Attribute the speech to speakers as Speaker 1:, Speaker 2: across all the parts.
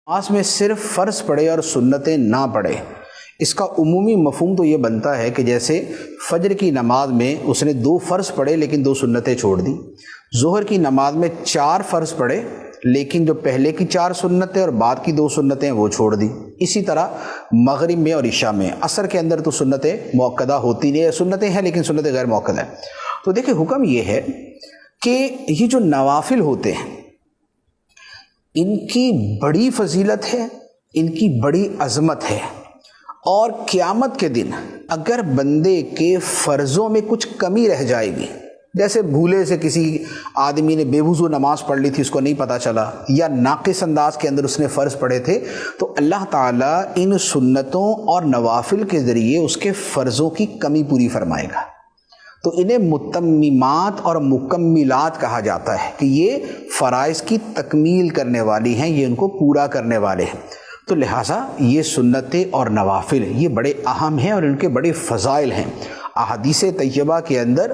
Speaker 1: نماز میں صرف فرض پڑھے اور سنتیں نہ پڑھے، اس کا عمومی مفہوم تو یہ بنتا ہے کہ جیسے فجر کی نماز میں اس نے 2 فرض پڑھے لیکن 2 سنتیں چھوڑ دی، ظہر کی نماز میں 4 فرض پڑھے لیکن جو پہلے کی 4 سنتیں اور بعد کی 2 سنتیں وہ چھوڑ دی۔ اسی طرح مغرب میں اور عشاء میں، عصر کے اندر تو سنتیں مؤکدہ ہوتی نہیں، سنتیں ہیں لیکن سنتیں غیر مؤکدہ ہیں۔ تو دیکھیں حکم یہ ہے کہ یہ جو نوافل ہوتے ہیں ان کی بڑی فضیلت ہے، ان کی بڑی عظمت ہے، اور قیامت کے دن اگر بندے کے فرضوں میں کچھ کمی رہ جائے گی، جیسے بھولے سے کسی آدمی نے بے وضو نماز پڑھ لی تھی، اس کو نہیں پتہ چلا، یا ناقص انداز کے اندر اس نے فرض پڑھے تھے، تو اللہ تعالیٰ ان سنتوں اور نوافل کے ذریعے اس کے فرضوں کی کمی پوری فرمائے گا۔ تو انہیں متممات اور مکملات کہا جاتا ہے کہ یہ فرائض کی تکمیل کرنے والی ہیں، یہ ان کو پورا کرنے والے ہیں۔ تو لہٰذا یہ سنتیں اور نوافل یہ بڑے اہم ہیں اور ان کے بڑے فضائل ہیں۔ احادیث طیبہ کے اندر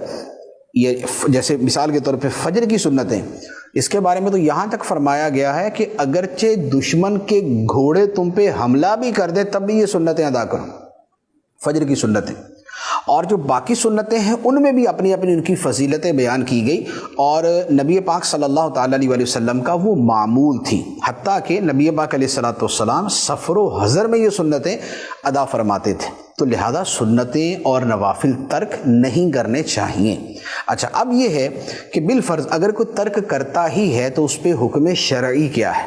Speaker 1: یہ جیسے مثال کے طور پہ فجر کی سنتیں، اس کے بارے میں تو یہاں تک فرمایا گیا ہے کہ اگرچہ دشمن کے گھوڑے تم پہ حملہ بھی کر دے تب بھی یہ سنتیں ادا کرو، فجر کی سنتیں۔ اور جو باقی سنتیں ہیں ان میں بھی اپنی اپنی ان کی فضیلتیں بیان کی گئی، اور نبی پاک صلی اللہ تعالیٰ علیہ وسلم کا وہ معمول تھی، حتیٰ کہ نبی پاک علیہ السلام سفر و حضر میں یہ سنتیں ادا فرماتے تھے۔ تو لہذا سنتیں اور نوافل ترک نہیں کرنے چاہیے۔ اچھا، اب یہ ہے کہ بالفرض اگر کوئی ترک کرتا ہی ہے تو اس پہ حکم شرعی کیا ہے؟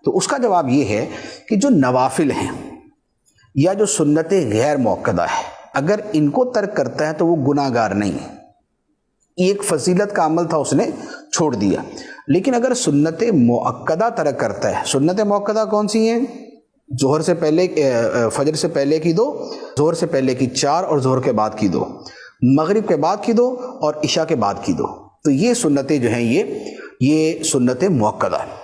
Speaker 1: تو اس کا جواب یہ ہے کہ جو نوافل ہیں یا جو سنتیں غیر مؤکدہ ہیں، اگر ان کو ترک کرتا ہے تو وہ گناہ گار نہیں ہے، ایک فضیلت کا عمل تھا اس نے چھوڑ دیا۔ لیکن اگر سنت مؤکدہ ترک کرتا ہے، سنت مؤکدہ کون سی ہیں؟ ظہر سے پہلے، فجر سے پہلے کی 2، ظہر سے پہلے کی 4 اور ظہر کے بعد کی 2، مغرب کے بعد کی 2 اور عشاء کے بعد کی 2۔ تو یہ سنتیں جو ہیں یہ سنت مؤکدہ ہیں۔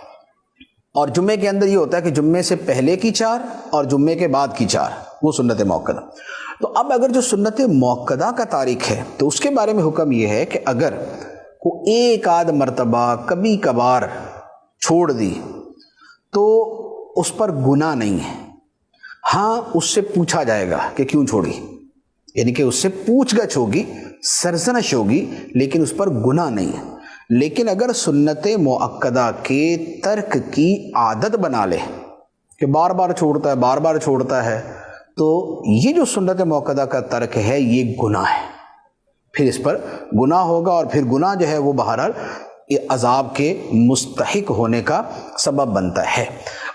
Speaker 1: اور جمعے کے اندر یہ ہوتا ہے کہ جمعے سے پہلے کی 4 اور جمعے کے بعد کی 4 وہ سنت مؤکدہ۔ تو اب اگر جو سنت مؤکدہ کا تارک ہے تو اس کے بارے میں حکم یہ ہے کہ اگر وہ ایک آدھ مرتبہ کبھی کبھار چھوڑ دی تو اس پر گناہ نہیں ہے۔ ہاں، اس سے پوچھا جائے گا کہ کیوں چھوڑی، یعنی کہ اس سے پوچھ گچھ ہوگی، سرزنش ہوگی، لیکن اس پر گناہ نہیں ہے۔ لیکن اگر سنت مؤکدہ کے ترک کی عادت بنا لے کہ بار بار چھوڑتا ہے، بار بار چھوڑتا ہے، تو یہ جو سنت مؤکدہ کا ترک ہے یہ گناہ ہے، پھر اس پر گناہ ہوگا، اور پھر گناہ جو ہے وہ بہرحال عذاب کے مستحق ہونے کا سبب بنتا ہے۔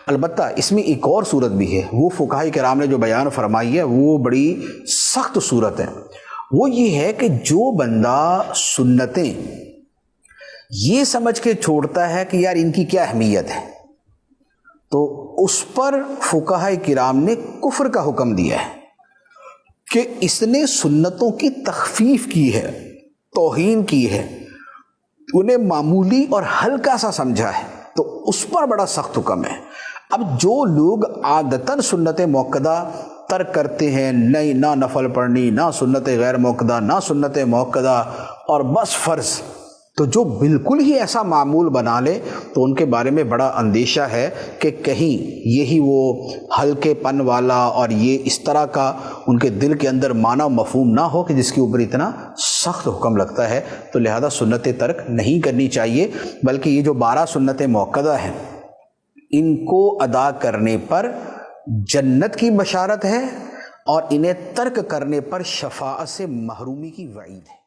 Speaker 1: البتہ اس میں ایک اور صورت بھی ہے، وہ فقہاء کرام نے جو بیان فرمائی ہے وہ بڑی سخت صورت ہے۔ وہ یہ ہے کہ جو بندہ سنتیں یہ سمجھ کے چھوڑتا ہے کہ یار ان کی کیا اہمیت ہے، تو اس پر فقہاء کرام نے کفر کا حکم دیا ہے کہ اس نے سنتوں کی تخفیف کی ہے، توہین کی ہے، انہیں معمولی اور ہلکا سا سمجھا ہے، تو اس پر بڑا سخت حکم ہے۔ اب جو لوگ عادتاً سنت مؤکدہ ترک کرتے ہیں، نہیں نہ نفل پڑھنی، نہ سنت غیر مؤکدہ، نہ سنت مؤکدہ، اور بس فرض، تو جو بالکل ہی ایسا معمول بنا لے تو ان کے بارے میں بڑا اندیشہ ہے کہ کہیں یہی وہ ہلکے پن والا اور یہ اس طرح کا ان کے دل کے اندر معنی و مفہوم نہ ہو کہ جس کے اوپر اتنا سخت حکم لگتا ہے۔ تو لہذا سنت ترک نہیں کرنی چاہیے، بلکہ یہ جو 12 سنت مؤکدہ ہیں ان کو ادا کرنے پر جنت کی بشارت ہے، اور انہیں ترک کرنے پر شفاعت سے محرومی کی وعید ہے۔